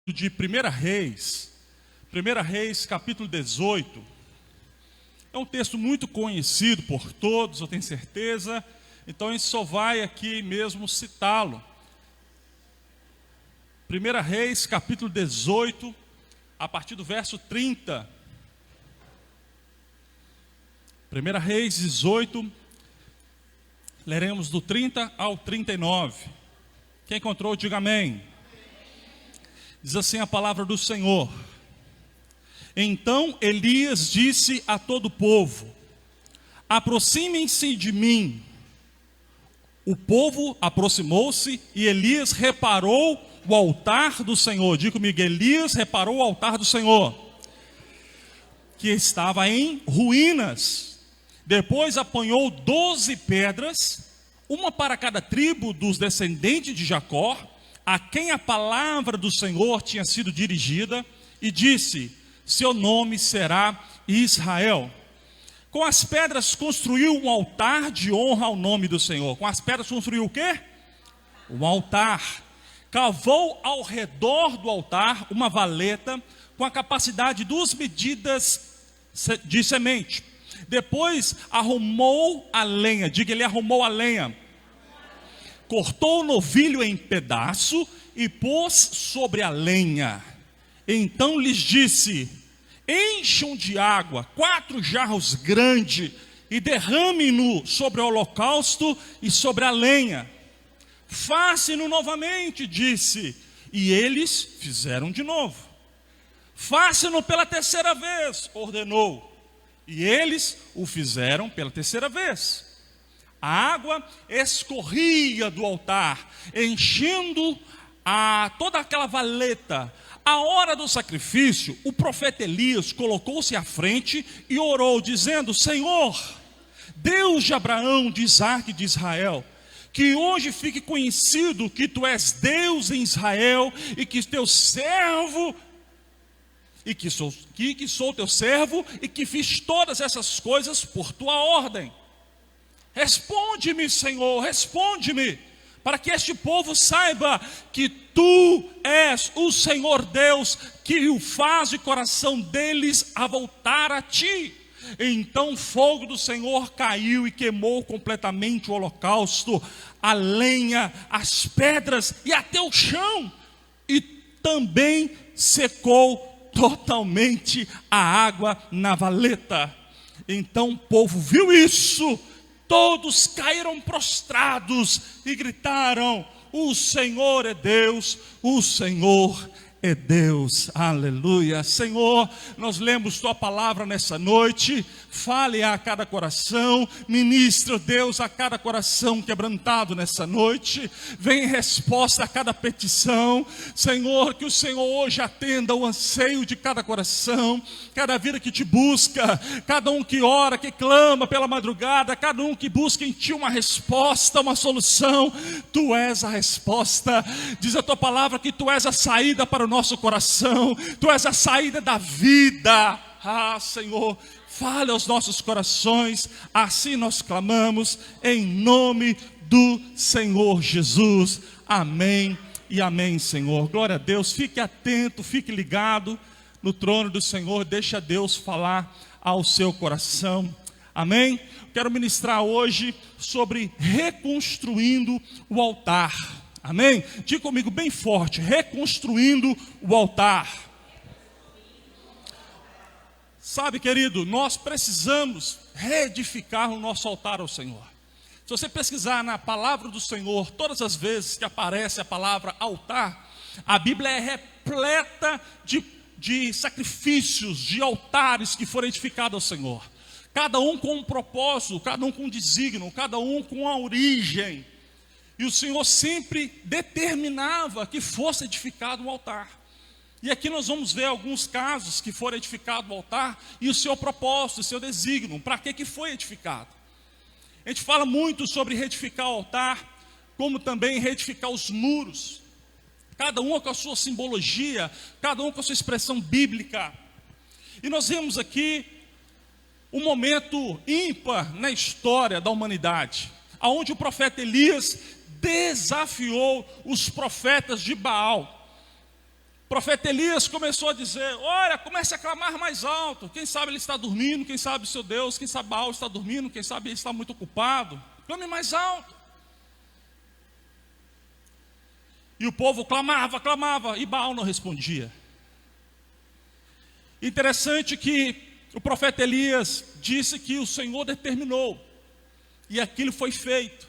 De 1 Reis, capítulo 18, é um texto muito conhecido por todos, eu tenho certeza, então a gente só vai aqui mesmo citá-lo. 1 Reis, capítulo 18, a partir do verso 30. 1 Reis 18, leremos do 30 ao 39. Quem encontrou, diga amém. Diz assim a palavra do Senhor: Então Elias disse a todo o povo: aproximem-se de mim. O povo aproximou-se e Elias reparou o altar do Senhor. Diga comigo, Elias reparou o altar do Senhor, que estava em ruínas. Depois apanhou 12 pedras, uma para cada tribo dos descendentes de Jacó, a quem a palavra do Senhor tinha sido dirigida, e disse: seu nome será Israel. Com as pedras construiu um altar de honra ao nome do Senhor. Com as pedras construiu o quê? Um altar. Cavou ao redor do altar uma valeta com a capacidade de 2 medidas de semente. Depois arrumou a lenha. Diga, ele arrumou a lenha. Cortou o novilho em pedaço e pôs sobre a lenha. Então lhes disse: encham de água 4 jarros grandes e derrame-no sobre o holocausto e sobre a lenha. Façam-no novamente, disse. E eles fizeram de novo. Façam-no pela 3ª vez, ordenou. E eles o fizeram pela 3ª vez. A água escorria do altar, enchendo toda aquela valeta. À hora do sacrifício, o profeta Elias colocou-se à frente e orou, dizendo: Senhor, Deus de Abraão, de Isaque e de Israel, que hoje fique conhecido que tu és Deus em Israel, e que teu servo, e que sou teu servo, e que fiz todas essas coisas por tua ordem. Responde-me, Senhor, responde-me, para que este povo saiba que tu és o Senhor Deus, que o faz o coração deles a voltar a ti. Então o fogo do Senhor caiu e queimou completamente o holocausto, a lenha, as pedras e até o chão, e também secou totalmente a água na valeta. Então o povo viu isso. Todos caíram prostrados e gritaram: o Senhor é Deus, o Senhor é Deus. Aleluia. Senhor, nós lemos tua palavra nessa noite. Fale a cada coração, ministra, Deus, a cada coração quebrantado nessa noite. Vem em resposta a cada petição. Senhor, que o Senhor hoje atenda o anseio de cada coração, cada vida que te busca, cada um que ora, que clama pela madrugada, cada um que busca em ti uma resposta, uma solução. Tu és a resposta. Diz a tua palavra que tu és a saída para o nosso coração, tu és a saída da vida. Ah, Senhor, fale aos nossos corações, assim nós clamamos, em nome do Senhor Jesus. Amém e amém, Senhor. Glória a Deus. Fique atento, fique ligado no trono do Senhor, deixa Deus falar ao seu coração. Amém? Quero ministrar hoje sobre reconstruindo o altar. Amém? Diga comigo bem forte: reconstruindo o altar. Sabe, querido, nós precisamos reedificar o nosso altar ao Senhor. Se você pesquisar na palavra do Senhor, todas as vezes que aparece a palavra altar, a Bíblia é repleta de sacrifícios, de altares que foram edificados ao Senhor. Cada um com um propósito, cada um com um desígnio, cada um com a origem. E o Senhor sempre determinava que fosse edificado um altar. E aqui nós vamos ver alguns casos que foram edificados o altar e o seu propósito, o seu desígnio, para que foi edificado. A gente fala muito sobre reedificar o altar, como também reedificar os muros. Cada um com a sua simbologia, cada um com a sua expressão bíblica. E nós vemos aqui um momento ímpar na história da humanidade, onde o profeta Elias desafiou os profetas de Baal. O profeta Elias começou a dizer: olha, comece a clamar mais alto. Quem sabe ele está dormindo, quem sabe seu Deus, quem sabe Baal está dormindo, quem sabe ele está muito ocupado. Clame mais alto. E o povo clamava, clamava, e Baal não respondia. Interessante que o profeta Elias disse que o Senhor determinou, e aquilo foi feito.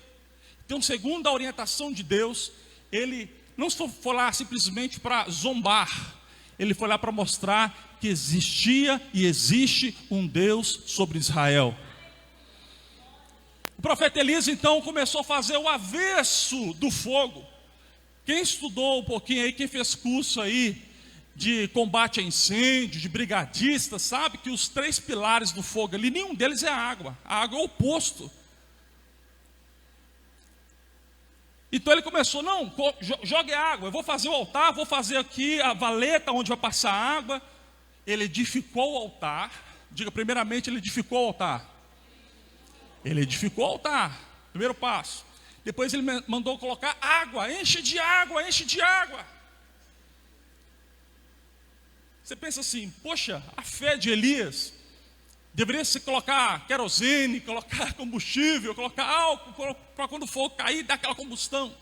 Então, segundo a orientação de Deus, ele não foi lá simplesmente para zombar, ele foi lá para mostrar que existia e existe um Deus sobre Israel. O profeta Elias então começou a fazer o avesso do fogo. Quem estudou um pouquinho aí, quem fez curso aí de combate a incêndio, de brigadista, sabe que os 3 pilares do fogo ali, nenhum deles é a água é o oposto. Então ele começou: não, jogue água, eu vou fazer o altar, vou fazer aqui a valeta onde vai passar água. Ele edificou o altar. Diga, primeiramente ele edificou o altar. Ele edificou o altar, primeiro passo. Depois ele mandou colocar água, enche de água, enche de água. Você pensa assim: poxa, a fé de Elias deveria se colocar querosene, colocar combustível, colocar álcool, para quando o fogo cair, dar aquela combustão.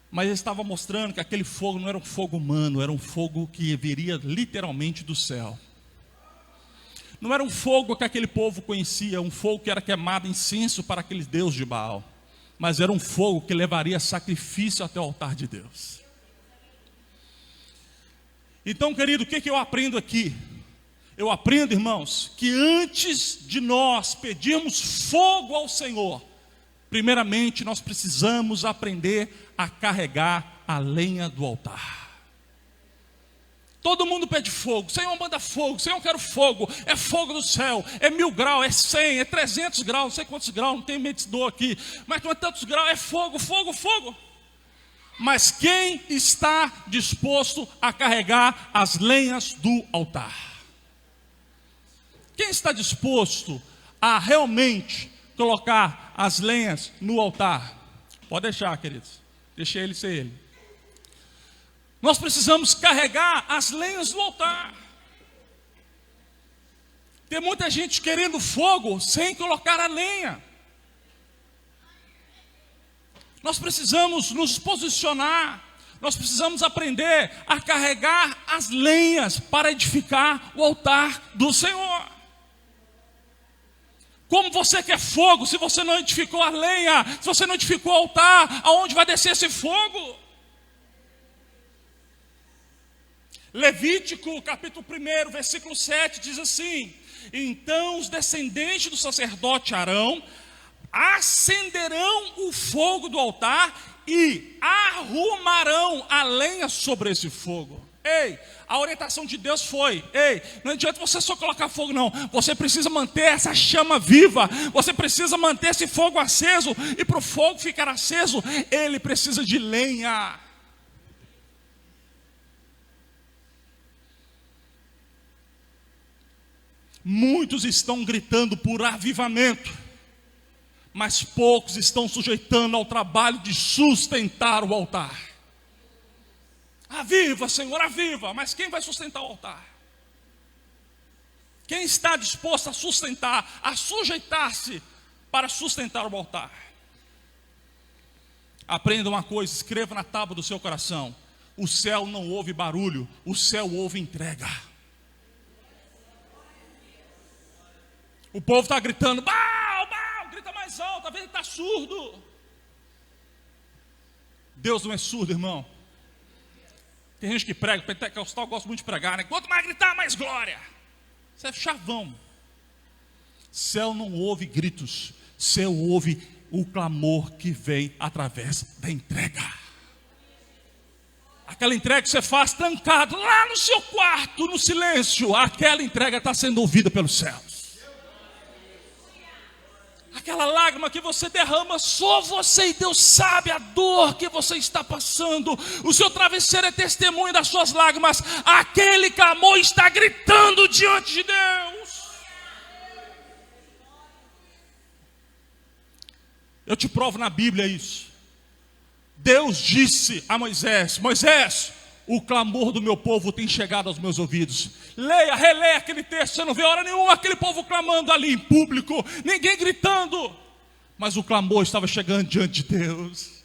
Mas ele estava mostrando que aquele fogo não era um fogo humano, era um fogo que viria literalmente do céu. Não era um fogo que aquele povo conhecia, um fogo que era queimado incenso para aquele Deus de Baal, mas era um fogo que levaria sacrifício até o altar de Deus. Então, querido, o que eu aprendo aqui? Eu aprendo, irmãos, que antes de nós pedirmos fogo ao Senhor, primeiramente nós precisamos aprender a carregar a lenha do altar. Todo mundo pede fogo. Senhor, manda fogo. Senhor, eu quero fogo. É fogo do céu. É 1000 graus, é 100, é 300 graus. Não sei quantos graus, não tem medidor aqui. Mas não é tantos graus, é fogo, fogo, fogo. Mas quem está disposto a carregar as lenhas do altar? Quem está disposto a realmente colocar as lenhas no altar? Pode deixar, queridos. Deixe ele ser ele. Nós precisamos carregar as lenhas do altar. Tem muita gente querendo fogo sem colocar a lenha. Nós precisamos nos posicionar. Nós precisamos aprender a carregar as lenhas para edificar o altar do Senhor. Como você quer fogo se você não edificou a lenha, se você não edificou o altar, aonde vai descer esse fogo? Levítico, capítulo 1, versículo 7, diz assim: então os descendentes do sacerdote Arão acenderão o fogo do altar e arrumarão a lenha sobre esse fogo. Ei, a orientação de Deus foi: ei, não adianta você só colocar fogo não, você precisa manter essa chama viva, você precisa manter esse fogo aceso, e para o fogo ficar aceso, ele precisa de lenha. Muitos estão gritando por avivamento, mas poucos estão sujeitando ao trabalho de sustentar o altar. Aviva, Senhor, aviva, mas quem vai sustentar o altar? Quem está disposto a sustentar, a sujeitar-se para sustentar o altar? Aprenda uma coisa, escreva na tábua do seu coração: o céu não ouve barulho, o céu ouve entrega. O povo está gritando: Baal, Baal, grita mais alto, às vezes está surdo. Deus não é surdo, irmão. Tem gente que prega, pentecostal gosta muito de pregar, né? Quanto mais gritar, mais glória. Isso é chavão. Céu não ouve gritos, céu ouve o clamor que vem através da entrega. Aquela entrega que você faz trancado lá no seu quarto, no silêncio, aquela entrega está sendo ouvida pelos céus. Aquela lágrima que você derrama, só você e Deus sabe a dor que você está passando. O seu travesseiro é testemunho das suas lágrimas. Aquele clamor está gritando diante de Deus. Eu te provo na Bíblia isso. Deus disse a Moisés: Moisés, o clamor do meu povo tem chegado aos meus ouvidos. Leia, releia aquele texto, você não vê hora nenhuma aquele povo clamando ali em público, ninguém gritando, mas o clamor estava chegando diante de Deus.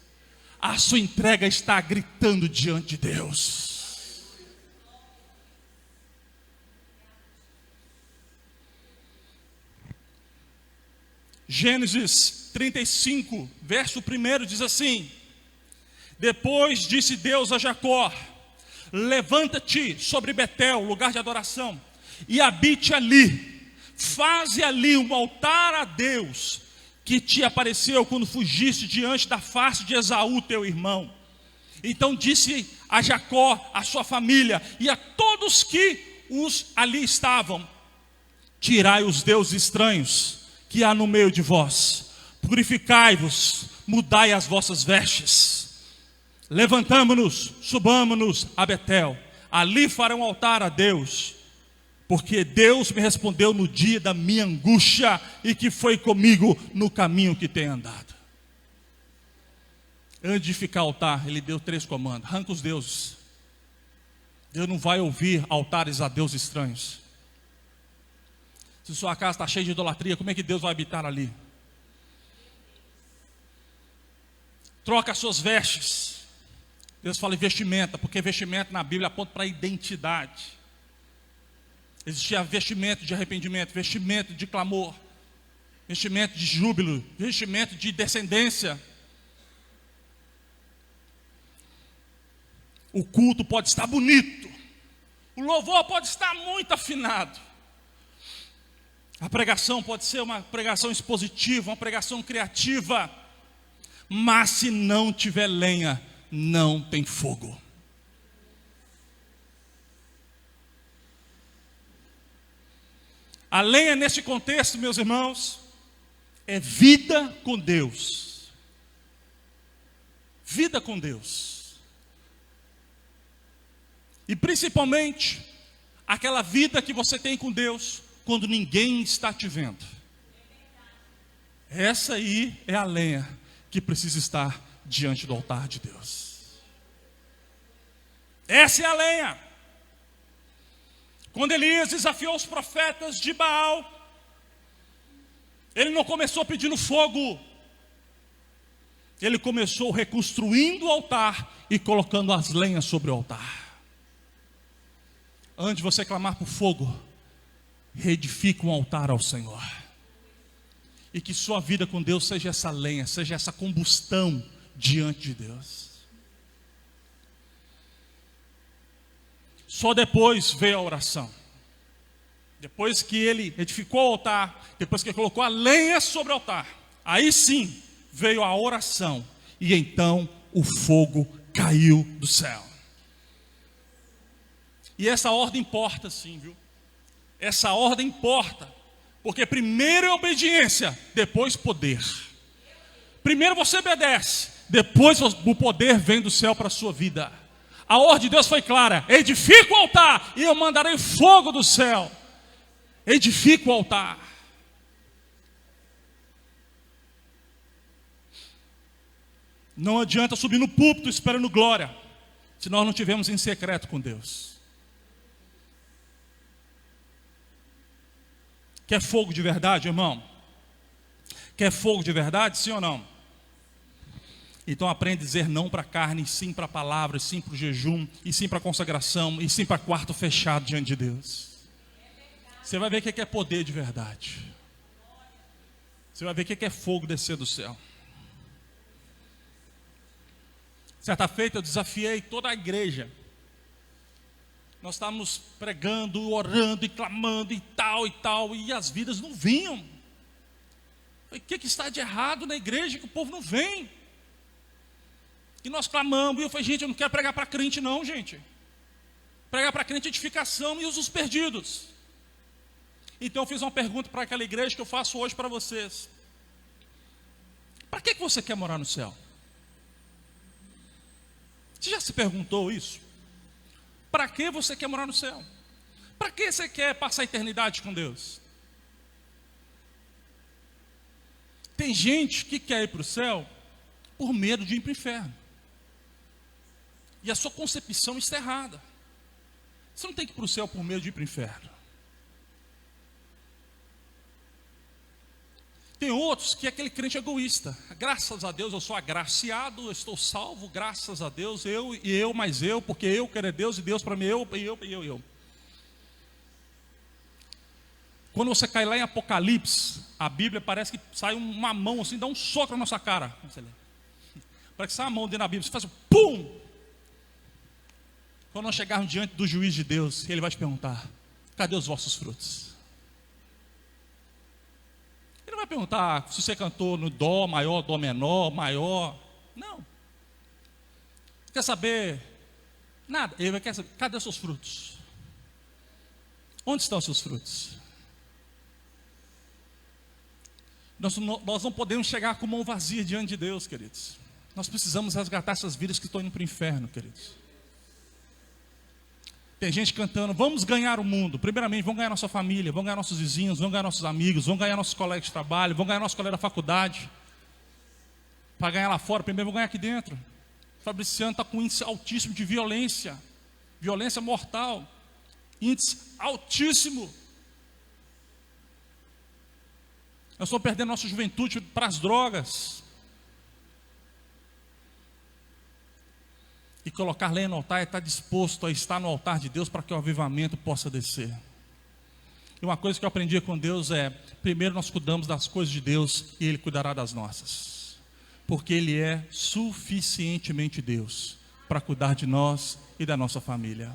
A sua entrega está gritando diante de Deus. Gênesis 35, verso 1 diz assim: depois disse Deus a Jacó: levanta-te sobre Betel, lugar de adoração, e habite ali, faze ali um altar a Deus, que te apareceu quando fugiste diante da face de Esaú, teu irmão. Então disse a Jacó, a sua família e a todos que ali estavam: tirai os deuses estranhos que há no meio de vós, purificai-vos, mudai as vossas vestes. Levantamo-nos, subamo-nos a Betel, ali farão altar a Deus, porque Deus me respondeu no dia da minha angústia, e que foi comigo no caminho que tenho andado. Antes de ficar altar, ele deu 3 comandos: arranca os deuses. Deus não vai ouvir altares a deuses estranhos. Se sua casa está cheia de idolatria, como é que Deus vai habitar ali? Troca as suas vestes. Deus fala em vestimenta, porque vestimenta na Bíblia aponta para a identidade. Existia vestimento de arrependimento, vestimento de clamor, vestimento de júbilo, vestimento de descendência. O culto pode estar bonito, o louvor pode estar muito afinado, a pregação pode ser uma pregação expositiva, uma pregação criativa, mas se não tiver lenha, não tem fogo. A lenha nesse contexto, meus irmãos, é vida com Deus. Vida com Deus. E principalmente, aquela vida que você tem com Deus quando ninguém está te vendo. Essa aí é a lenha que precisa estar diante do altar de Deus. Essa é a lenha. Quando Elias desafiou os profetas de Baal, ele não começou pedindo fogo, ele começou reconstruindo o altar e colocando as lenhas sobre o altar. Antes de você clamar por fogo, reedifique um altar ao Senhor, e que sua vida com Deus seja essa lenha, seja essa combustão diante de Deus. Só depois veio a oração. Depois que ele edificou o altar, depois que ele colocou a lenha sobre o altar, aí sim veio a oração, e então o fogo caiu do céu. E essa ordem importa sim, viu? Essa ordem importa, porque primeiro é obediência, depois poder. Primeiro você obedece, depois o poder vem do céu para a sua vida. A ordem de Deus foi clara: edifica o altar e eu mandarei fogo do céu. Edifica o altar. Não adianta subir no púlpito esperando glória, se nós não estivermos em secreto com Deus. Quer fogo de verdade, irmão? Quer fogo de verdade, sim ou não? Então aprende a dizer não para a carne, sim para a palavra, e sim para o jejum, e sim para a consagração, e sim para quarto fechado diante de Deus. Você vai ver o que é poder de verdade. Você vai ver o que é fogo descer do céu. Certa feita eu desafiei toda a igreja. Nós estávamos pregando, orando e clamando e tal, e as vidas não vinham. O que está de errado na igreja que o povo não vem? E nós clamamos, e eu falei: gente, eu não quero pregar para crente não, gente. Pregar para crente é edificação e os perdidos. Então eu fiz uma pergunta para aquela igreja que eu faço hoje para vocês: para que você quer morar no céu? Você já se perguntou isso? Para que você quer morar no céu? Para que você quer passar a eternidade com Deus? Tem gente que quer ir para o céu por medo de ir para o inferno. E a sua concepção está errada. Você não tem que ir para o céu por medo de ir para o inferno. Tem outros que é aquele crente egoísta. Graças a Deus eu sou agraciado, eu estou salvo, graças a Deus, mais eu, porque eu quero é Deus e Deus para mim, eu. Quando você cai lá em Apocalipse, a Bíblia parece que sai uma mão assim, dá um soco na nossa cara. Parece que sai uma mão dentro da Bíblia, você faz um pum! Quando nós chegarmos diante do juiz de Deus, ele vai te perguntar: cadê os vossos frutos? Ele não vai perguntar se você cantou no dó maior, dó menor, maior. Não. Quer saber? Nada. Ele vai querer saber: cadê os seus frutos? Onde estão os seus frutos? Nós não podemos chegar com mão vazia diante de Deus, queridos. Nós precisamos resgatar essas vidas que estão indo para o inferno, queridos. Tem gente cantando: vamos ganhar o mundo. Primeiramente, vamos ganhar nossa família, vamos ganhar nossos vizinhos, vamos ganhar nossos amigos, vamos ganhar nossos colegas de trabalho, vamos ganhar nossos colegas da faculdade. Para ganhar lá fora, primeiro vamos ganhar aqui dentro. O Fabriciano está com um índice altíssimo de violência mortal, índice altíssimo. Nós estamos perdendo nossa juventude para as drogas. E colocar lenha no altar é estar disposto a estar no altar de Deus para que o avivamento possa descer. E uma coisa que eu aprendi com Deus é: primeiro nós cuidamos das coisas de Deus e Ele cuidará das nossas. Porque Ele é suficientemente Deus para cuidar de nós e da nossa família.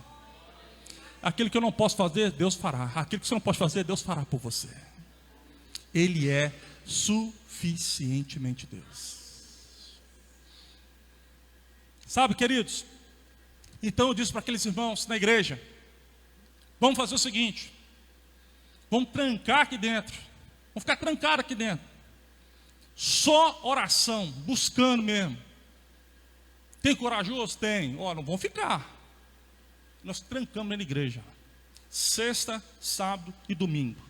Aquilo que eu não posso fazer, Deus fará. Aquilo que você não pode fazer, Deus fará por você. Ele é suficientemente Deus. Sabe, queridos? Então eu disse para aqueles irmãos na igreja: vamos fazer o seguinte, vamos trancar aqui dentro, vamos ficar trancados aqui dentro, só oração, buscando mesmo. Tem corajoso? Tem. Ó, não vão ficar. Nós trancamos na igreja, sexta, sábado e domingo.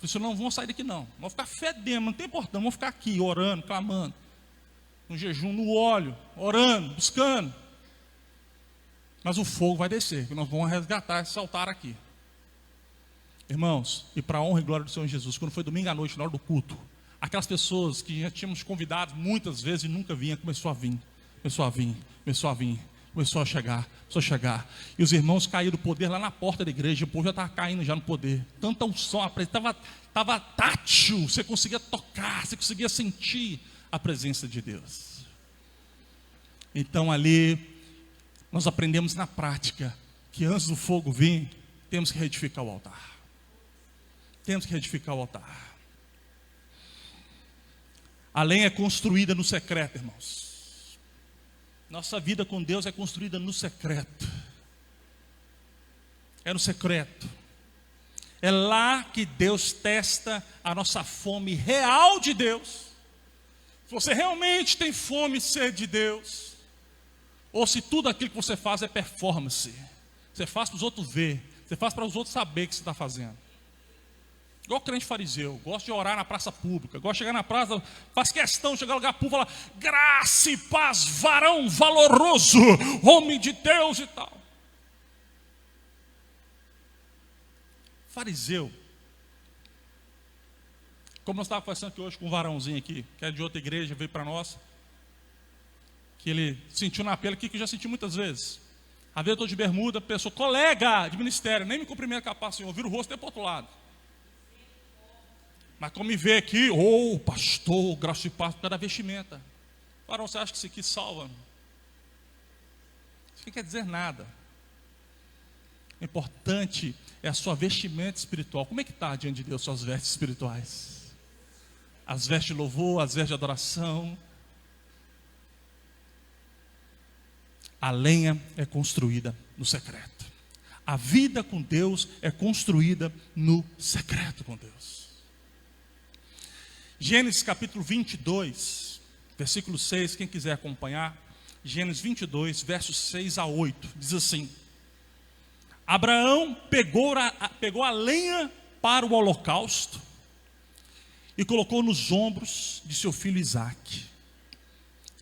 Vocês não vão sair daqui não, vão ficar fedendo, não tem importância, vão ficar aqui orando, clamando, no jejum, no óleo, orando, buscando. Mas o fogo vai descer, que nós vamos resgatar esse altar aqui. Irmãos, e para a honra e glória do Senhor Jesus, quando foi domingo à noite, na hora do culto, aquelas pessoas que já tínhamos convidado muitas vezes e nunca vinha, começou a chegar. E os irmãos caíram do poder lá na porta da igreja. O povo já estava caindo já no poder. Tanta unção, estava tátil. Você conseguia tocar, você conseguia sentir a presença de Deus. Então ali, nós aprendemos na prática que antes do fogo vir, temos que reedificar o altar. A lenha é construída no secreto, irmãos. Nossa vida com Deus é construída no secreto. É no secreto. É lá que Deus testa a nossa fome real de Deus. Se você realmente tem fome e sede de Deus, ou se tudo aquilo que você faz é performance. Você faz para os outros ver, você faz para os outros saber o que você está fazendo. Igual crente fariseu, gosta de orar na praça pública, gosta de chegar na praça, faz questão de chegar no lugar público e falar: graça e paz, varão valoroso, homem de Deus e tal. Fariseu, como nós estávamos conversando aqui hoje com um varãozinho aqui, que é de outra igreja, veio para nós, que ele sentiu na pele aqui, que eu já senti muitas vezes. Às vezes eu estou de bermuda, pessoa, colega de ministério, nem me cumprimenta capaz, Senhor, vira o rosto e é para o outro lado. Mas como me vê aqui, pastor, graça e paz, por causa da vestimenta. Varão, você acha que isso aqui salva? Isso não quer dizer nada. O importante é a sua vestimenta espiritual. Como é que está diante de Deus suas vestes espirituais? As vestes de louvor, as vestes de adoração. A lenha é construída no secreto. A vida com Deus é construída no secreto com Deus. Gênesis capítulo 22, versículo 6, quem quiser acompanhar, Gênesis 22, versos 6 a 8, diz assim: Abraão pegou a lenha para o holocausto e colocou nos ombros de seu filho Isaque.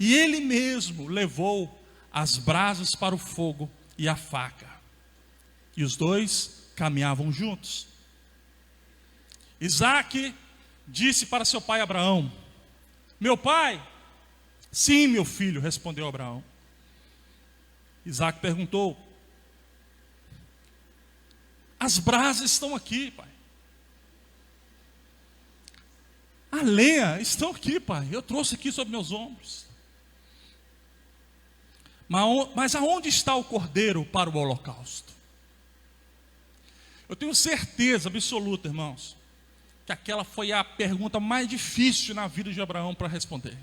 E ele mesmo levou as brasas para o fogo e a faca. E os dois caminhavam juntos. Isaque disse para seu pai Abraão: meu pai? Sim, meu filho, respondeu Abraão. Isaque perguntou: as brasas estão aqui, pai. A lenha estão aqui, pai. Eu trouxe aqui sobre meus ombros. Mas aonde está o cordeiro para o holocausto? Eu tenho certeza absoluta, irmãos, que aquela foi a pergunta mais difícil na vida de Abraão para responder.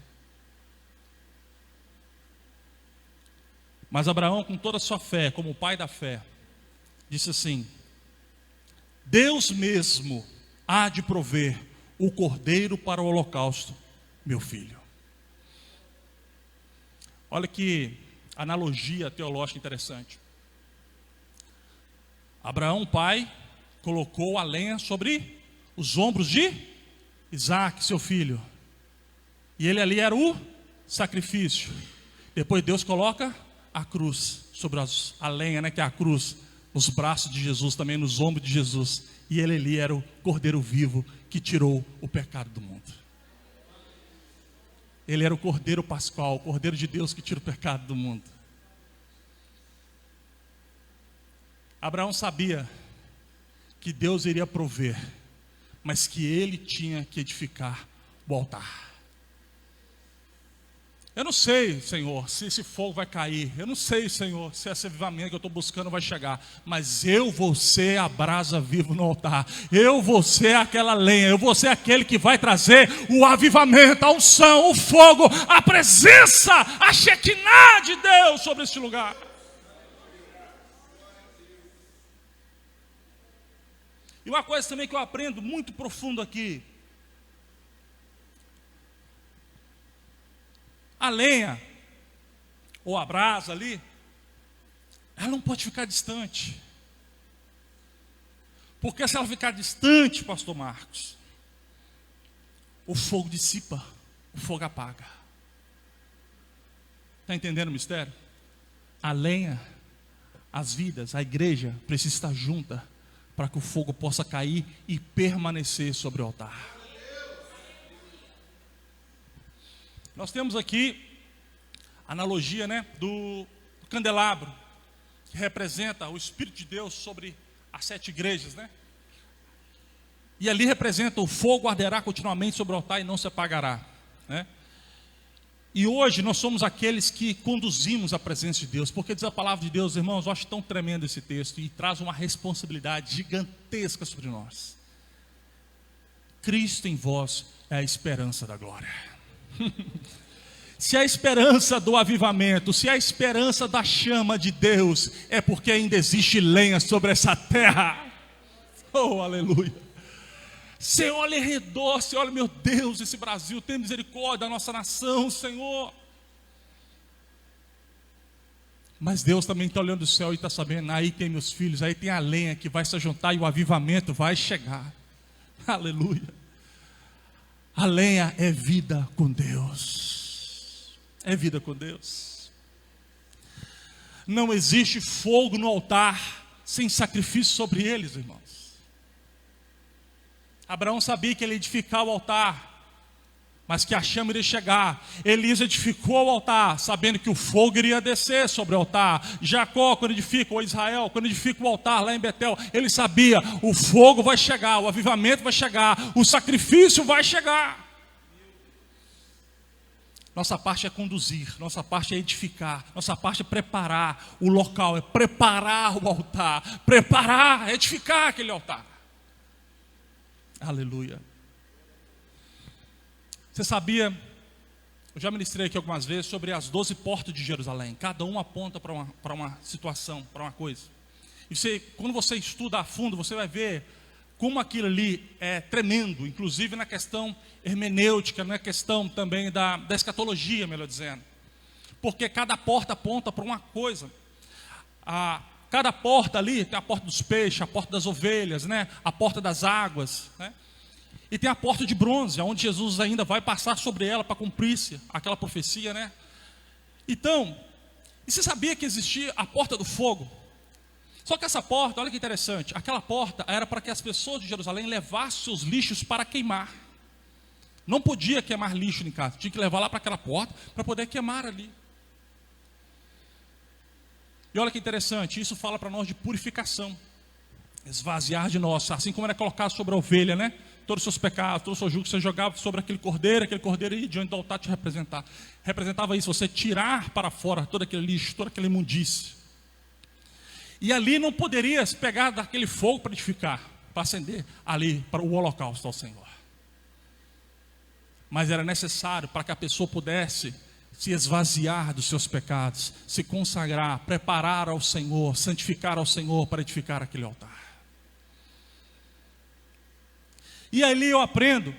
Mas Abraão, com toda a sua fé, como o pai da fé, disse assim: Deus mesmo há de prover o cordeiro para o holocausto, meu filho. Olha que analogia teológica interessante. Abraão, pai, colocou a lenha sobre os ombros de Isaque, seu filho. E ele ali era o sacrifício. Depois Deus coloca a cruz sobre a lenha, né, que é a cruz, nos braços de Jesus, também nos ombros de Jesus. E ele ali era o cordeiro vivo que tirou o pecado do mundo. Ele era o cordeiro pascual, o cordeiro de Deus que tira o pecado do mundo. Abraão sabia que Deus iria prover, mas que ele tinha que edificar o altar. Eu não sei, Senhor, se esse fogo vai cair. Eu não sei, Senhor, se esse avivamento que eu estou buscando vai chegar. Mas eu vou ser a brasa viva no altar. Eu vou ser aquela lenha. Eu vou ser aquele que vai trazer o avivamento, a unção, o fogo, a presença, a Shekinah de Deus sobre este lugar. E uma coisa também que eu aprendo muito profundo aqui: a lenha, ou a brasa ali, ela não pode ficar distante. Porque se ela ficar distante, pastor Marcos, o fogo dissipa, o fogo apaga. Está entendendo o mistério? A lenha, as vidas, a igreja precisa estar junta para que o fogo possa cair e permanecer sobre o altar. Nós temos aqui a analogia, né, do candelabro, que representa o Espírito de Deus sobre as 7 igrejas, né? E ali representa: o fogo arderá continuamente sobre o altar e não se apagará, né? E hoje nós somos aqueles que conduzimos a presença de Deus, porque diz a palavra de Deus, irmãos, eu acho tão tremendo esse texto e traz uma responsabilidade gigantesca sobre nós. Cristo em vós é a esperança da glória. Se a esperança do avivamento, se a esperança da chama de Deus, é porque ainda existe lenha sobre essa terra. Oh, aleluia. Você olha em redor, você olha: meu Deus, esse Brasil, tem misericórdia da nossa nação, Senhor. Mas Deus também está olhando do céu e está sabendo: aí tem meus filhos, aí tem a lenha que vai se juntar e o avivamento vai chegar. Aleluia. A lenha é vida com Deus. É vida com Deus. Não existe fogo no altar sem sacrifício sobre eles, irmãos. Abraão sabia que ele ia edificar o altar, mas que a chama iria chegar. Elias edificou o altar, sabendo que o fogo iria descer sobre o altar. Jacó, quando edifica, ou Israel, quando edifica o altar lá em Betel, ele sabia: o fogo vai chegar, o avivamento vai chegar, o sacrifício vai chegar. Nossa parte é conduzir, nossa parte é edificar, nossa parte é preparar o local, é preparar o altar, preparar, edificar aquele altar. Aleluia. Você sabia, eu já ministrei aqui algumas vezes sobre as 12 portas de Jerusalém. Cada uma aponta para uma situação, para uma coisa. E quando você estuda a fundo, você vai ver como aquilo ali é tremendo, inclusive na questão hermenêutica, na questão também da escatologia, melhor dizendo. Porque cada porta aponta para uma coisa. Cada porta ali, tem a porta dos peixes, a porta das ovelhas, né? A porta das águas, né? E tem a porta de bronze, onde Jesus ainda vai passar sobre ela para cumprir-se aquela profecia, né? Então, E você sabia que existia a porta do fogo? Só que essa porta, olha que interessante, aquela porta era para que as pessoas de Jerusalém levassem seus lixos para queimar. Não podia queimar lixo em casa, tinha que levar lá para aquela porta para poder queimar ali. E olha que interessante, isso fala para nós de purificação. Esvaziar de nós, assim como era colocado sobre a ovelha, né? Todos os seus pecados, todo o seu jugo, você jogava sobre aquele cordeiro ia diante do altar te representar. Representava isso, você tirar para fora todo aquele lixo, toda aquela imundície. E ali não poderia pegar daquele fogo para edificar, para acender ali para o holocausto ao Senhor. Mas era necessário para que a pessoa pudesse se esvaziar dos seus pecados, se consagrar, preparar ao Senhor, santificar ao Senhor para edificar aquele altar. E ali eu aprendo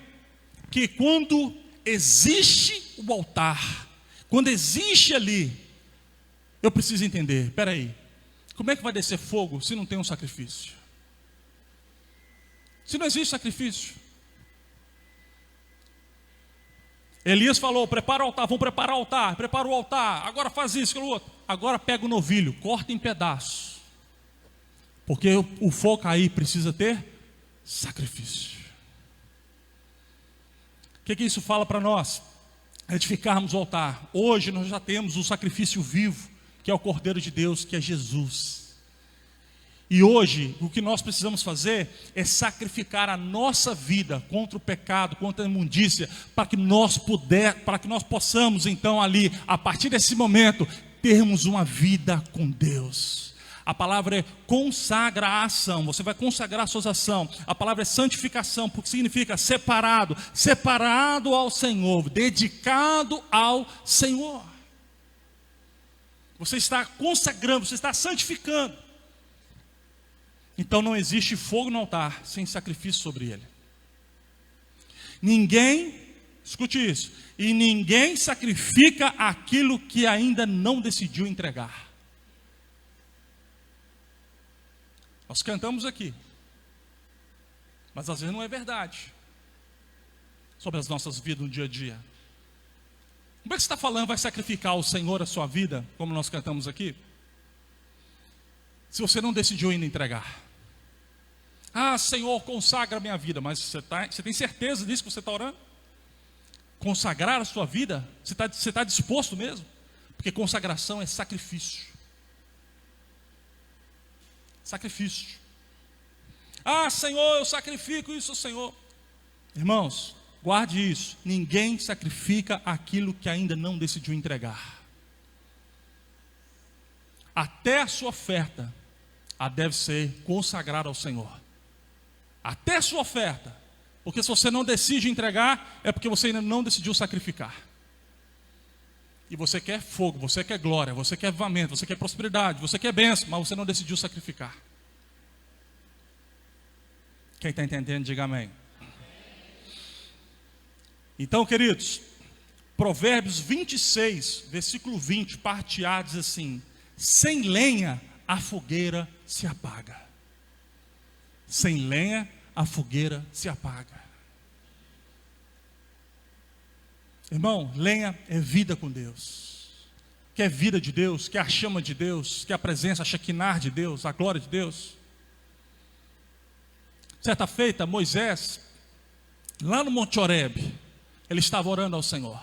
que quando existe o altar, quando existe ali, eu preciso entender, espera aí, como é que vai descer fogo se não tem um sacrifício? Se não existe sacrifício. Elias falou, prepara o altar, vamos preparar o altar, prepara o altar, agora faz isso, aquilo outro. Agora pega o novilho, corta em pedaços. Porque o fogo aí precisa ter sacrifício. O que isso fala para nós? Edificarmos o altar. Hoje nós já temos o sacrifício vivo, que é o Cordeiro de Deus, que é Jesus. E hoje, o que nós precisamos fazer é sacrificar a nossa vida contra o pecado, contra a imundícia, para que nós possamos então ali, a partir desse momento, termos uma vida com Deus. A palavra é consagração, você vai consagrar suas ações. A palavra é santificação, porque significa separado, separado ao Senhor, dedicado ao Senhor. Você está consagrando, você está santificando. Então não existe fogo no altar sem sacrifício sobre ele. Ninguém, escute isso, e ninguém sacrifica aquilo que ainda não decidiu entregar. Nós cantamos aqui, mas às vezes não é verdade sobre as nossas vidas no dia a dia. Como é que você está falando, vai sacrificar ao Senhor a sua vida, como nós cantamos aqui, se você não decidiu ainda entregar? Ah, Senhor, consagra a minha vida, mas você tem certeza disso que você está orando? Consagrar a sua vida, você está disposto mesmo? Porque consagração é sacrifício. Sacrifício. Ah, Senhor, eu sacrifico isso, Senhor. Irmãos, guarde isso. Ninguém sacrifica aquilo que ainda não decidiu entregar. Até a sua oferta, deve ser consagrada ao Senhor. Até a sua oferta. Porque se você não decide entregar, é porque você ainda não decidiu sacrificar. E você quer fogo, você quer glória, você quer avivamento, você quer prosperidade, você quer bênção, mas você não decidiu sacrificar. Quem está entendendo, diga amém. Então, queridos, Provérbios 26, versículo 20, parte A, diz assim: sem lenha a fogueira se apaga. Sem lenha a fogueira se apaga. Irmão, lenha é vida com Deus. Quer vida de Deus, quer a chama de Deus, quer a presença, a Shekinah de Deus, a glória de Deus. Certa feita, Moisés, lá no Monte Horebe, ele estava orando ao Senhor,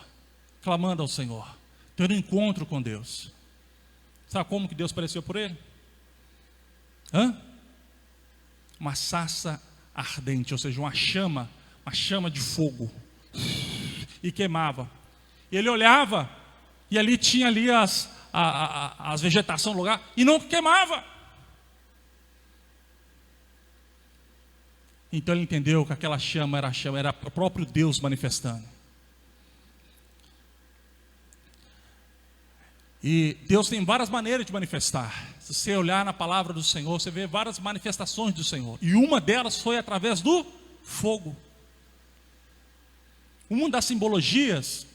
clamando ao Senhor, tendo um encontro com Deus. Sabe como que Deus apareceu por ele? Uma sarça ardente, ou seja, uma chama de fogo. E queimava. E ele olhava, e ali tinha ali as vegetação no lugar, e não queimava. Então ele entendeu que aquela chama, era o próprio Deus manifestando. E Deus tem várias maneiras de manifestar. Se você olhar na palavra do Senhor, você vê várias manifestações do Senhor. E uma delas foi através do fogo. Uma das simbologias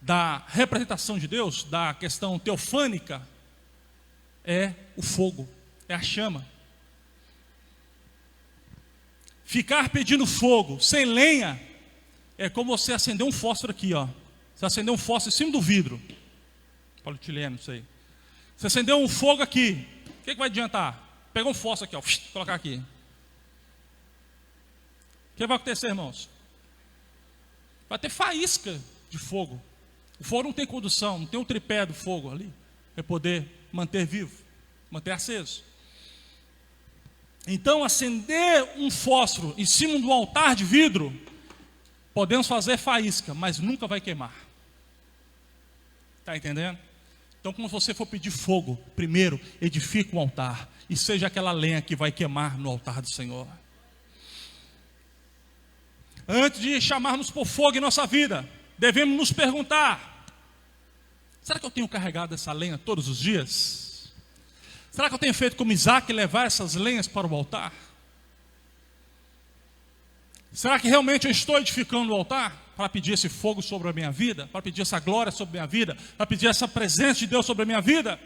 da representação de Deus, da questão teofânica, é o fogo, é a chama. Ficar pedindo fogo sem lenha é como você acender um fósforo aqui, ó. Você acender um fósforo em cima do vidro, polietileno, não sei. Você acendeu um fogo aqui, o que vai adiantar? Pega um fósforo aqui, ó, colocar aqui. O que vai acontecer, irmãos? Vai ter faísca de fogo. O fogo não tem condução, não tem um tripé do fogo ali, para poder manter vivo, manter aceso. Então, acender um fósforo em cima de um altar de vidro, podemos fazer faísca, mas nunca vai queimar. Está entendendo? Então, quando você for pedir fogo, primeiro edifique um altar, e seja aquela lenha que vai queimar no altar do Senhor. Antes de chamarmos por fogo em nossa vida, devemos nos perguntar: será que eu tenho carregado essa lenha todos os dias? Será que eu tenho feito como Isaac, levar essas lenhas para o altar? Será que realmente eu estou edificando o altar para pedir esse fogo sobre a minha vida, para pedir essa glória sobre a minha vida, para pedir essa presença de Deus sobre a minha vida?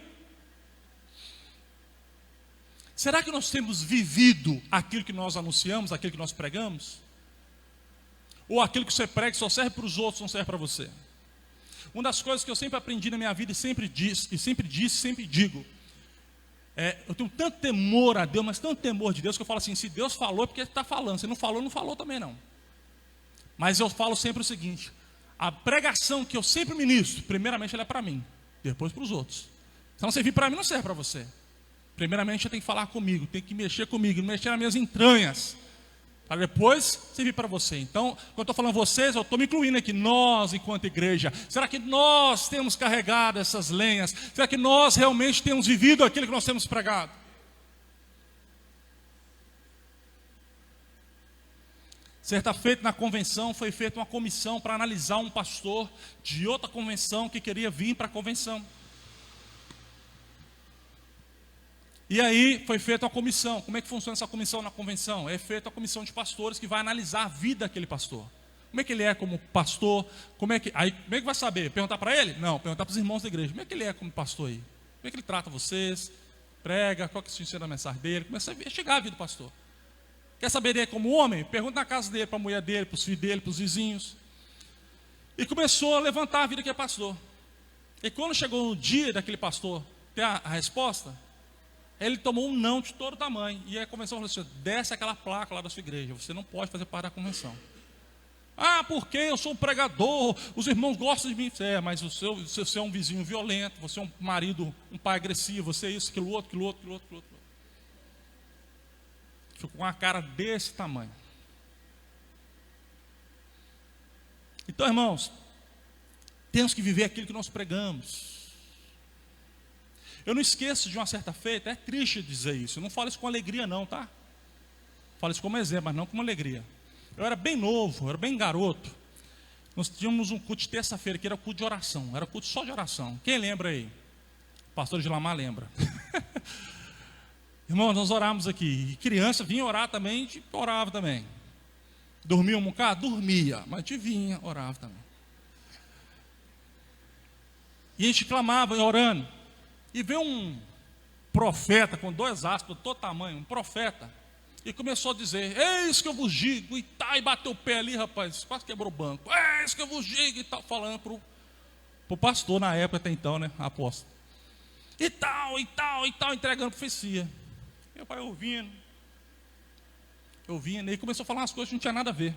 Será que nós temos vivido aquilo que nós anunciamos, aquilo que nós pregamos? Ou aquilo que você prega só serve para os outros, não serve para você? Uma das coisas que eu sempre aprendi na minha vida e sempre digo, eu tenho tanto temor a Deus, mas tanto temor de Deus, que eu falo assim: se Deus falou é porque Ele está falando, se não falou também não. Mas eu falo sempre o seguinte: a pregação que eu sempre ministro, primeiramente ela é para mim, depois para os outros. Se não servir para mim, não serve para você. Primeiramente você tem que falar comigo, tem que mexer comigo, mexer nas minhas entranhas, para depois servir para você. Então, quando eu estou falando vocês, eu estou me incluindo aqui, nós enquanto igreja. Será que nós temos carregado essas lenhas? Será que nós realmente temos vivido aquilo que nós temos pregado? Certa feita na convenção, foi feita uma comissão para analisar um pastor de outra convenção que queria vir para a convenção. E aí foi feita uma comissão. Como é que funciona essa comissão na convenção? É feita uma comissão de pastores que vai analisar a vida daquele pastor. Como é que ele é como pastor? Como é que vai saber? Perguntar para ele? Não, perguntar para os irmãos da igreja. Como é que ele é como pastor aí? Como é que ele trata vocês? Prega, qual que é o sentido da mensagem dele? Começa a investigar a vida do pastor. Quer saber dele como homem? Pergunta na casa dele, para a mulher dele, para os filhos dele, para os vizinhos. E começou a levantar a vida que é pastor. E quando chegou o dia daquele pastor ter a resposta, ele tomou um não de todo tamanho. E a convenção falou assim: desce aquela placa lá da sua igreja, você não pode fazer parte da convenção. Ah, porque eu sou um pregador, os irmãos gostam de mim. Mas você é um vizinho violento, você é um marido, um pai agressivo, você é isso, aquilo outro. Ficou com uma cara desse tamanho. Então, irmãos, temos que viver aquilo que nós pregamos. Eu não esqueço de uma certa feita, é triste dizer isso, eu não falo isso com alegria não, tá? Falo isso como exemplo, mas não com alegria. Eu era bem novo, eu era bem garoto. Nós tínhamos um culto de terça-feira, que era culto de oração, era culto só de oração. Quem lembra aí? O pastor Gilamar lembra. Irmãos, nós orávamos aqui, e criança vinha orar também, a gente orava também. Dormia um bocado? Dormia, mas a gente vinha, orava também. E a gente clamava, orando. E veio um profeta, com 2 aspas, todo tamanho, um profeta, e começou a dizer: eis que eu vos digo, e bateu o pé ali, rapaz, quase quebrou o banco, eis que eu vos digo, e tal, falando para o pastor na época até então, né, apóstolo. E tal, entregando profecia. Meu pai ouvindo, e aí começou a falar umas coisas que não tinha nada a ver.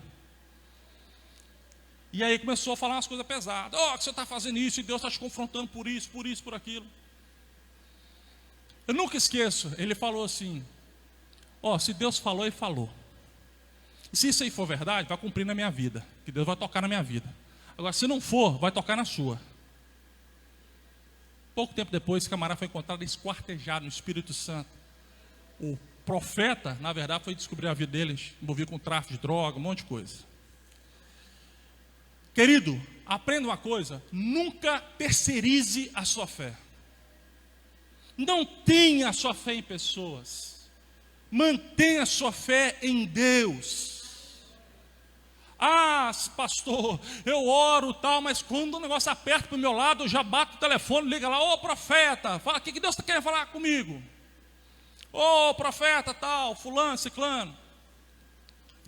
E aí começou a falar umas coisas pesadas: que você está fazendo isso, e Deus está te confrontando por isso, por aquilo. Eu nunca esqueço, ele falou assim: se Deus falou, Ele falou. E se isso aí for verdade, vai cumprir na minha vida, que Deus vai tocar na minha vida. Agora, se não for, vai tocar na sua. Pouco tempo depois, esse camarada foi encontrado esquartejado no Espírito Santo. O profeta, na verdade, foi descobrir a vida dele, envolvido com tráfico de droga, um monte de coisa. Querido, aprenda uma coisa: nunca terceirize a sua fé. Não tenha a sua fé em pessoas, mantenha a sua fé em Deus. Pastor, eu oro tal, mas quando o negócio aperta para o meu lado, eu já bato o telefone, liga lá: profeta, fala, o que Deus está querendo falar comigo? Profeta tal, fulano, ciclano.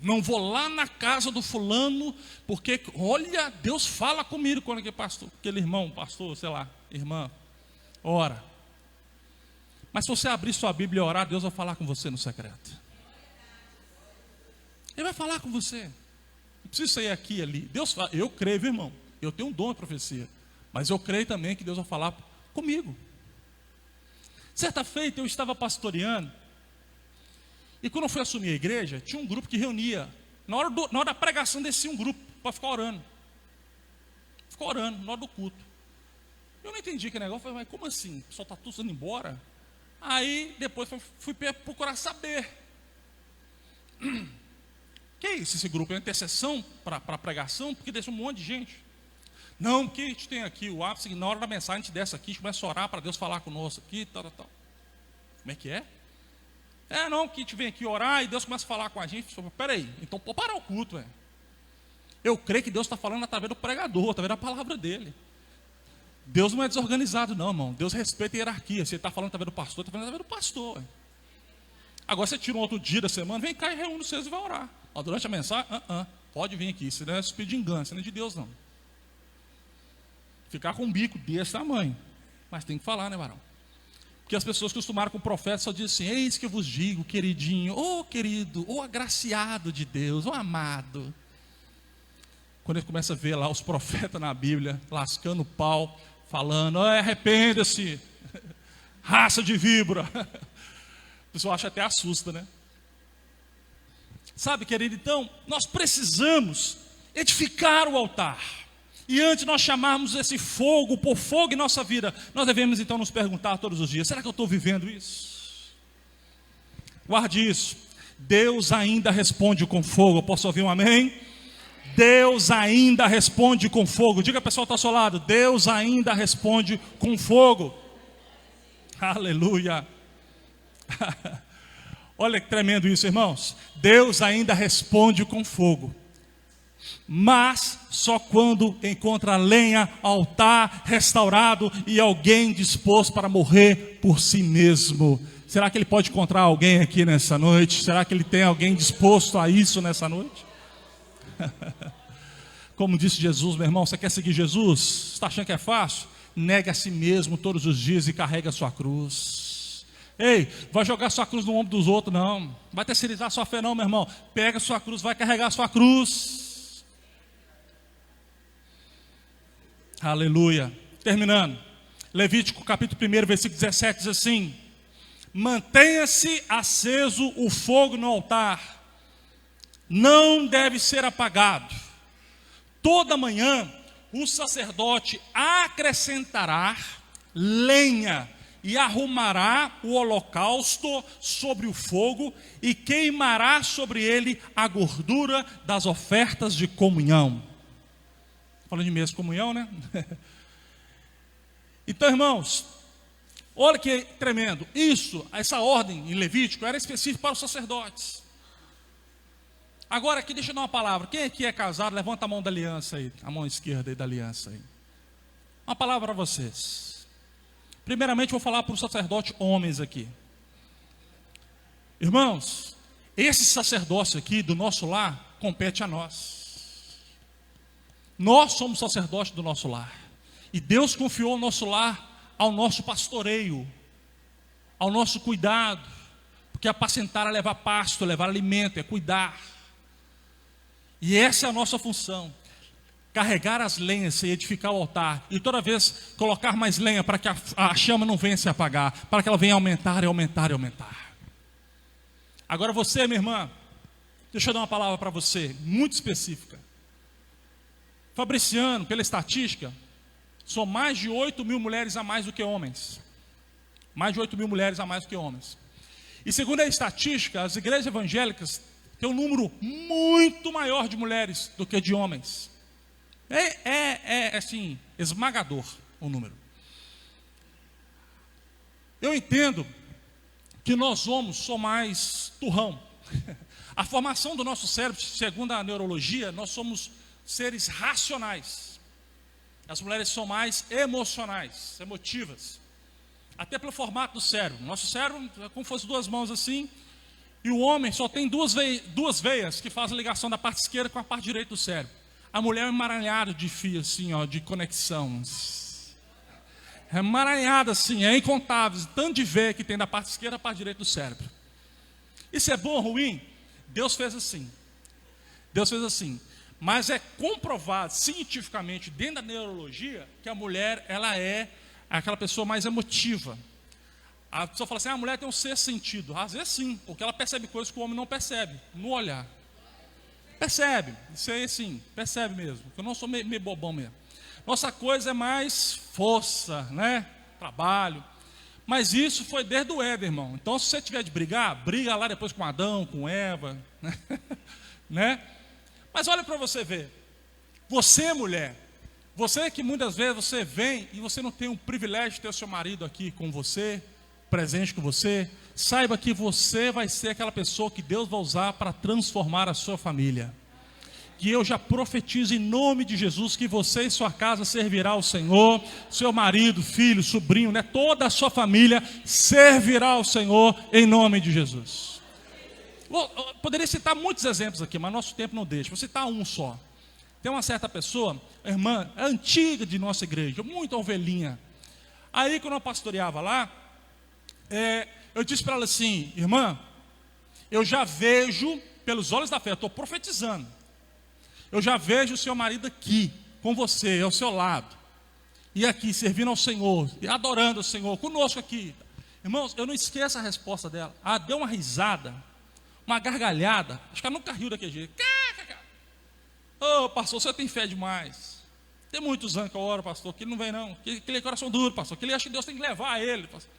Não vou lá na casa do fulano, porque olha, Deus fala comigo quando aquele pastor, aquele irmão, pastor, sei lá, irmã, ora. Mas se você abrir sua Bíblia e orar, Deus vai falar com você no secreto. Ele vai falar com você. Não precisa sair aqui e ali. Deus fala, eu creio, viu, irmão. Eu tenho um dom de profecia. Mas eu creio também que Deus vai falar comigo. Certa feita eu estava pastoreando. E quando eu fui assumir a igreja, tinha um grupo que reunia. Na hora da pregação descia um grupo para ficar orando. Ficou orando na hora do culto. Eu não entendi que negócio. Falei, mas como assim? O pessoal está tudo indo embora? Aí depois fui procurar saber. Que é isso, esse grupo? É uma intercessão para pregação? Porque deixa um monte de gente. Não, porque a gente tem aqui o ápice, que na hora da mensagem a gente desce aqui, a gente começa a orar para Deus falar conosco aqui, tal. Como é que é? Não, que a gente vem aqui orar e Deus começa a falar com a gente. Peraí, então pode parar o culto, velho. Eu creio que Deus está falando através do pregador, através da palavra dele. Deus não é desorganizado não, irmão. Deus respeita a hierarquia. Se ele está falando através do pastor, está falando através do pastor, véio. Agora você tira um outro dia da semana, vem cá e reúne vocês e vai orar. Durante a mensagem, pode vir aqui. Isso não é espírito de engano, isso não é de Deus não. Ficar com um bico desse tamanho. Mas tem que falar, né, varão? Porque as pessoas costumaram com o profeta só dizem assim, eis que eu vos digo, queridinho, querido, agraciado de Deus, amado. Quando ele começa a ver lá os profetas na Bíblia, lascando o pau, falando, arrependa-se, raça de víbora. O pessoal acha até assusta, né? Sabe, querido, então, nós precisamos edificar o altar. E antes de nós chamarmos esse fogo, por fogo em nossa vida, nós devemos então nos perguntar todos os dias, será que eu estou vivendo isso? Guarde isso. Deus ainda responde com fogo. Eu posso ouvir um amém? Deus ainda responde com fogo. Diga, pessoal, está ao seu lado. Deus ainda responde com fogo. Aleluia. Olha que tremendo isso, irmãos. Deus ainda responde com fogo. Mas só quando encontra lenha, altar restaurado e alguém disposto para morrer por si mesmo. Será que ele pode encontrar alguém aqui nessa noite? Será que ele tem alguém disposto a isso nessa noite? Como disse Jesus, meu irmão, você quer seguir Jesus? Você está achando que é fácil? Negue a si mesmo todos os dias e carregue a sua cruz. Ei, vai jogar sua cruz no ombro dos outros, não. Vai terceirizar sua fé, não, meu irmão. Pega a sua cruz, vai carregar a sua cruz. Aleluia. Terminando. Levítico capítulo 1, versículo 17 diz assim: mantenha-se aceso o fogo no altar. Não deve ser apagado. Toda manhã o sacerdote acrescentará lenha e arrumará o holocausto sobre o fogo e queimará sobre ele a gordura das ofertas de comunhão. Falando de mesa de comunhão, né? Então, irmãos, olha que tremendo. Essa ordem em Levítico era específica para os sacerdotes. Agora aqui, deixa eu dar uma palavra. Quem aqui é casado, levanta a mão da aliança aí. A mão esquerda aí da aliança aí. Uma palavra para vocês. Primeiramente, vou falar para os sacerdotes homens aqui. Irmãos, esse sacerdócio aqui do nosso lar compete a nós. Nós somos sacerdotes do nosso lar. E Deus confiou o nosso lar ao nosso pastoreio, ao nosso cuidado. Porque apacentar é levar pasto, é levar alimento, é cuidar. E essa é a nossa função. Carregar as lenhas e edificar o altar. E toda vez colocar mais lenha para que a chama não venha se apagar. Para que ela venha aumentar e aumentar e aumentar. Agora você, minha irmã, deixa eu dar uma palavra para você, muito específica. Fabriciano, pela estatística, são mais de 8.000 mulheres a mais do que homens. Mais de 8.000 mulheres a mais do que homens. E segundo a estatística, as igrejas evangélicas têm um número muito maior de mulheres do que de homens. É assim, esmagador o número. Eu entendo que nós homens somos mais turrão. A formação do nosso cérebro, segundo a neurologia, nós somos seres racionais. As mulheres são mais emocionais, emotivas. Até pelo formato do cérebro. Nosso cérebro é como se fosse duas mãos assim. E o homem só tem duas veias que fazem a ligação da parte esquerda com a parte direita do cérebro. A mulher é um emaranhado de fio assim, ó, de conexão. É emaranhada assim, é incontável, tanto de ver que tem da parte esquerda à parte direita do cérebro. Isso é bom ou ruim? Deus fez assim. Deus fez assim. Mas é comprovado cientificamente dentro da neurologia que a mulher, ela é aquela pessoa mais emotiva. A pessoa fala assim, a mulher tem um sexto sentido. Às vezes sim, porque ela percebe coisas que o homem não percebe, no olhar. Percebe, isso aí sim, percebe mesmo. Eu não sou meio bobão mesmo. Nossa coisa é mais força, né? Trabalho. Mas isso foi desde o Éden, irmão. Então, se você tiver de brigar, briga lá depois com Adão, com Eva, né? Mas olha para você ver. Você, mulher, você que muitas vezes você vem e você não tem o privilégio de ter o seu marido aqui com você, presente com você, saiba que você vai ser aquela pessoa que Deus vai usar para transformar a sua família. Que eu já profetizo em nome de Jesus que você e sua casa servirá ao Senhor, seu marido, filho, sobrinho, né? Toda a sua família servirá ao Senhor em nome de Jesus. Eu poderia citar muitos exemplos aqui, mas nosso tempo não deixa. Vou citar um só. Tem uma certa pessoa, irmã, antiga de nossa igreja, muito ovelhinha. Aí quando eu pastoreava lá, eu disse para ela assim, irmã, eu já vejo pelos olhos da fé, eu estou profetizando. Eu já vejo o seu marido aqui, com você, ao seu lado. E aqui, servindo ao Senhor, e adorando ao Senhor, conosco aqui. Irmãos, eu não esqueço a resposta dela. Ela deu uma risada, uma gargalhada. Acho que ela nunca riu daquele jeito. Ô, pastor, você tem fé demais. Tem muitos anos que eu oro, pastor, que ele não vem não. Aquele é coração duro, pastor. Que ele acha que Deus tem que levar ele, pastor.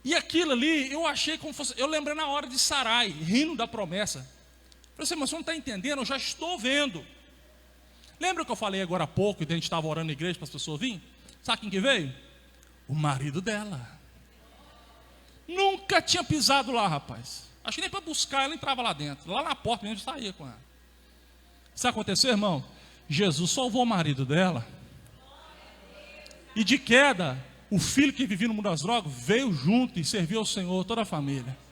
E aquilo ali, eu achei como fosse... Eu lembrei na hora de Sarai, rindo da promessa. Eu falei assim, mas você não está entendendo, eu já estou vendo. Lembra que eu falei agora há pouco, que a gente estava orando na igreja para as pessoas virem? Sabe quem que veio? O marido dela. Nunca tinha pisado lá, rapaz. Acho que nem para buscar, ela entrava lá dentro. Lá na porta mesmo, saía com ela. Isso aconteceu, irmão? Jesus salvou o marido dela. E de queda, o filho que vivia no mundo das drogas veio junto e serviu ao Senhor, toda a família.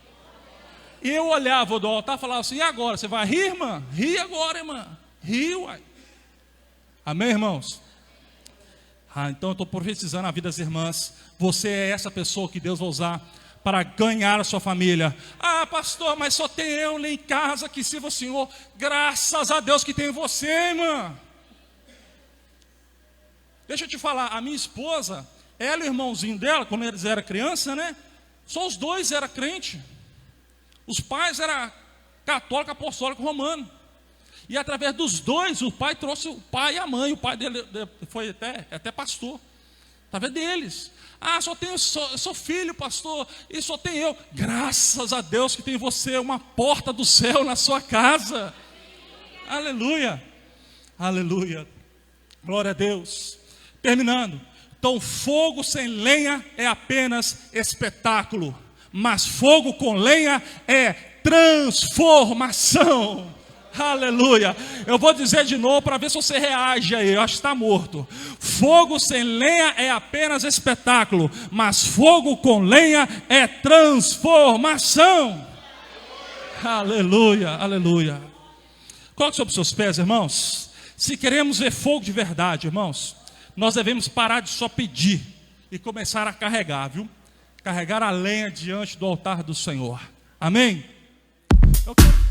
E eu olhava do altar e falava assim, e agora? Você vai rir, irmã? Ri agora, irmã. Ri, uai. Amém, irmãos? Então eu estou profetizando a vida das irmãs. Você é essa pessoa que Deus vai usar para ganhar a sua família. Ah, pastor, mas só tem eu lá em casa que sirva o Senhor. Graças a Deus que tem você, irmã. Deixa eu te falar, a minha esposa, ela e o irmãozinho dela, quando eles eram criança, né? Só os dois eram crentes. Os pais eram católico, apostólico, romano. E através dos dois, o pai trouxe o pai e a mãe. O pai dele foi até pastor. Através deles. Ah, sou filho, pastor, e só tem eu. Graças a Deus que tem você, uma porta do céu na sua casa. Aleluia. Aleluia. Glória a Deus. Terminando. Então, fogo sem lenha é apenas espetáculo. Mas fogo com lenha é transformação. Aleluia. Eu vou dizer de novo para ver se você reage aí. Eu acho que está morto. Fogo sem lenha é apenas espetáculo. Mas fogo com lenha é transformação. Aleluia, aleluia. Coloque sobre os seus pés, irmãos. Se queremos ver fogo de verdade, irmãos, nós devemos parar de só pedir e começar a carregar, viu? Carregar a lenha diante do altar do Senhor. Amém? Eu quero